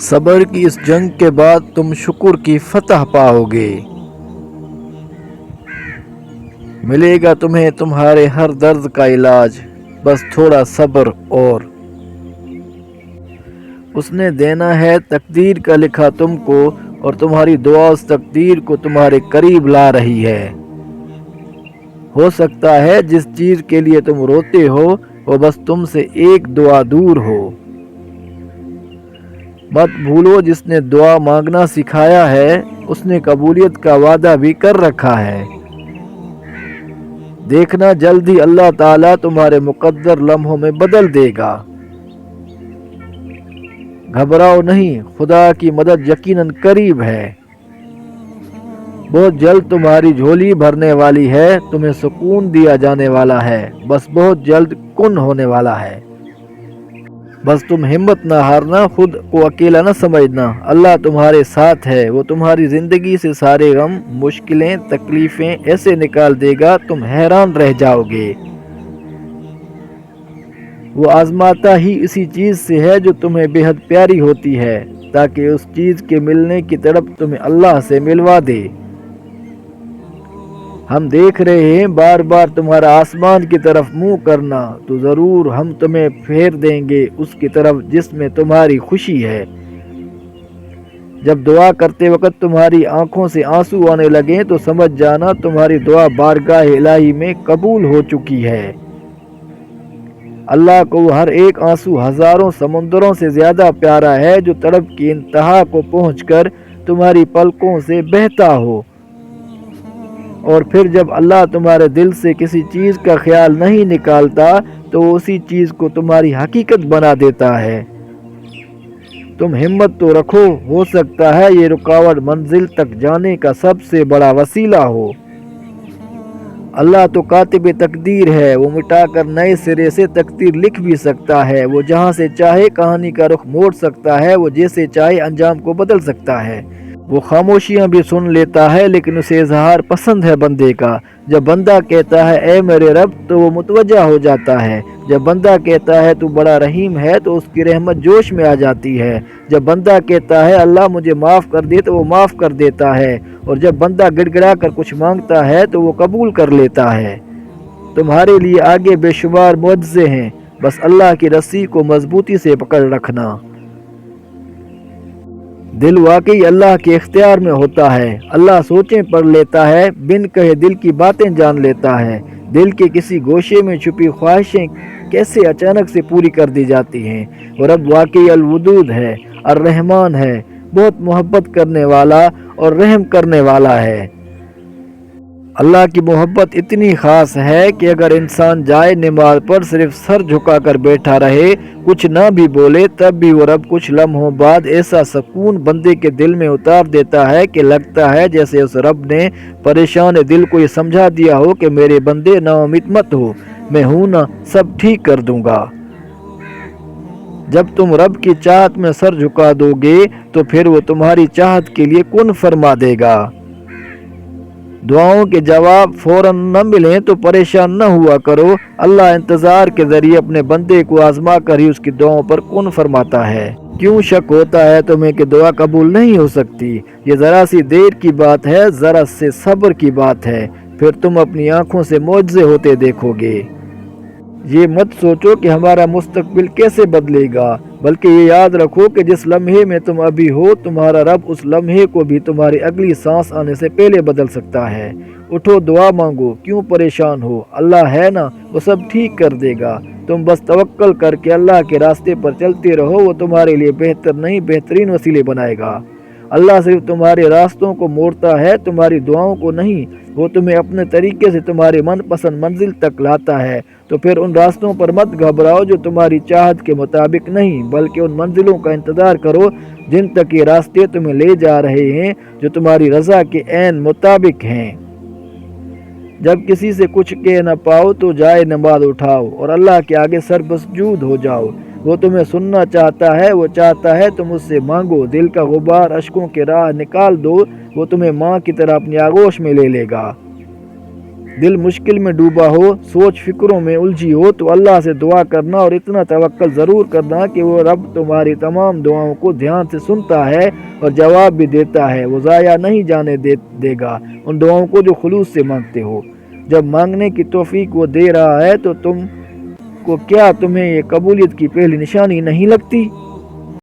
صبر کی اس جنگ کے بعد تم شکر کی فتح پاؤ گے۔ ملے گا تمہیں تمہارے ہر درد کا علاج، بس تھوڑا صبر اور۔ اس نے دینا ہے تقدیر کا لکھا تم کو، اور تمہاری دعا اس تقدیر کو تمہارے قریب لا رہی ہے۔ ہو سکتا ہے جس چیز کے لیے تم روتے ہو وہ بس تم سے ایک دعا دور ہو۔ مت بھولو جس نے دعا مانگنا سکھایا ہے اس نے قبولیت کا وعدہ بھی کر رکھا ہے۔ دیکھنا جلد ہی اللہ تعالیٰ تمہارے مقدر لمحوں میں بدل دے گا۔ گھبراؤ نہیں، خدا کی مدد یقیناً قریب ہے۔ بہت جلد تمہاری جھولی بھرنے والی ہے، تمہیں سکون دیا جانے والا ہے، بس بہت جلد کن ہونے والا ہے۔ بس تم ہمت نہ ہارنا، خود کو اکیلا نہ سمجھنا، اللہ تمہارے ساتھ ہے، وہ تمہاری زندگی سے سارے غم، مشکلیں، تکلیفیں ایسے نکال دے گا تم حیران رہ جاؤ گے۔ وہ آزماتا ہی اسی چیز سے ہے جو تمہیں بے حد پیاری ہوتی ہے، تاکہ اس چیز کے ملنے کی تڑپ تمہیں اللہ سے ملوا دے۔ ہم دیکھ رہے ہیں بار بار تمہارا آسمان کی طرف منہ کرنا، تو ضرور ہم تمہیں پھیر دیں گے اس کی طرف جس میں تمہاری خوشی ہے۔ جب دعا کرتے وقت تمہاری آنکھوں سے آنسو آنے لگیں تو سمجھ جانا تمہاری دعا بارگاہ الہی میں قبول ہو چکی ہے۔ اللہ کو ہر ایک آنسو ہزاروں سمندروں سے زیادہ پیارا ہے جو تڑپ کی انتہا کو پہنچ کر تمہاری پلکوں سے بہتا ہو۔ اور پھر جب اللہ تمہارے دل سے کسی چیز کا خیال نہیں نکالتا تو وہ اسی چیز کو تمہاری حقیقت بنا دیتا ہے۔ تم ہمت تو رکھو، ہو سکتا ہے یہ رکاوٹ منزل تک جانے کا سب سے بڑا وسیلہ ہو۔ اللہ تو کاتب تقدیر ہے، وہ مٹا کر نئے سرے سے تقدیر لکھ بھی سکتا ہے، وہ جہاں سے چاہے کہانی کا رخ موڑ سکتا ہے، وہ جیسے چاہے انجام کو بدل سکتا ہے۔ وہ خاموشیاں بھی سن لیتا ہے لیکن اسے اظہار پسند ہے بندے کا۔ جب بندہ کہتا ہے اے میرے رب تو وہ متوجہ ہو جاتا ہے۔ جب بندہ کہتا ہے تو بڑا رحیم ہے تو اس کی رحمت جوش میں آ جاتی ہے۔ جب بندہ کہتا ہے اللہ مجھے معاف کر دے تو وہ معاف کر دیتا ہے، اور جب بندہ گڑ گڑا کر کچھ مانگتا ہے تو وہ قبول کر لیتا ہے۔ تمہارے لیے آگے بے شمار معجزے ہیں، بس اللہ کی رسی کو مضبوطی سے پکڑ رکھنا۔ دل واقعی اللہ کے اختیار میں ہوتا ہے، اللہ سوچیں پڑھ لیتا ہے، بن کہے دل کی باتیں جان لیتا ہے۔ دل کے کسی گوشے میں چھپی خواہشیں کیسے اچانک سے پوری کر دی جاتی ہیں۔ اور رب واقعی الودود ہے، الرحمن ہے، بہت محبت کرنے والا اور رحم کرنے والا ہے۔ اللہ کی محبت اتنی خاص ہے کہ اگر انسان جائے نماز پر صرف سر جھکا کر بیٹھا رہے، کچھ نہ بھی بولے، تب بھی وہ رب کچھ لمحوں بعد ایسا سکون بندے کے دل میں اتار دیتا ہے کہ لگتا ہے جیسے اس رب نے پریشان دل کو یہ سمجھا دیا ہو کہ میرے بندے نا امید مت ہو، میں ہوں نا، سب ٹھیک کر دوں گا۔ جب تم رب کی چاہت میں سر جھکا دو گے تو پھر وہ تمہاری چاہت کے لیے کن فرما دے گا۔ دعاؤں کے جواب فوراً نہ ملیں تو پریشان نہ ہوا کرو، اللہ انتظار کے ذریعے اپنے بندے کو آزما کر ہی اس کی دعاؤں پر کن فرماتا ہے۔ کیوں شک ہوتا ہے تمہیں کہ دعا قبول نہیں ہو سکتی؟ یہ ذرا سی دیر کی بات ہے، ذرا سے صبر کی بات ہے، پھر تم اپنی آنکھوں سے معجزے ہوتے دیکھو گے۔ یہ مت سوچو کہ ہمارا مستقبل کیسے بدلے گا، بلکہ یہ یاد رکھو کہ جس لمحے میں تم ابھی ہو تمہارا رب اس لمحے کو بھی تمہاری اگلی سانس آنے سے پہلے بدل سکتا ہے۔ اٹھو، دعا مانگو، کیوں پریشان ہو؟ اللہ ہے نا، وہ سب ٹھیک کر دے گا۔ تم بس توکل کر کے اللہ کے راستے پر چلتے رہو، وہ تمہارے لیے بہتر نہیں بہترین وسیلے بنائے گا۔ اللہ صرف تمہارے راستوں کو موڑتا ہے، تمہاری دعاؤں کو نہیں۔ وہ تمہیں اپنے طریقے سے تمہاری من پسند منزل تک لاتا ہے، تو پھر ان راستوں پر مت گھبراؤ جو تمہاری چاہت کے مطابق نہیں، بلکہ ان منزلوں کا انتظار کرو جن تک یہ راستے تمہیں لے جا رہے ہیں، جو تمہاری رضا کے عین مطابق ہیں۔ جب کسی سے کچھ کہہ نہ پاؤ تو جائے نماز اٹھاؤ اور اللہ کے آگے سر بسجود ہو جاؤ۔ وہ تمہیں سننا چاہتا ہے، وہ چاہتا ہے تم اس سے مانگو۔ دل کا غبار اشکوں کے راہ نکال دو، وہ تمہیں ماں کی طرح اپنی آغوش میں لے لے گا۔ دل مشکل میں ڈوبا ہو، سوچ فکروں میں الجھی ہو تو اللہ سے دعا کرنا اور اتنا توکل ضرور کرنا کہ وہ رب تمہاری تمام دعاؤں کو دھیان سے سنتا ہے اور جواب بھی دیتا ہے۔ وہ ضائع نہیں جانے دے گا ان دعاؤں کو جو خلوص سے مانگتے ہو۔ جب مانگنے کی توفیق وہ دے رہا ہے تو تمہیں یہ قبولیت کی پہلی نشانی نہیں لگتی؟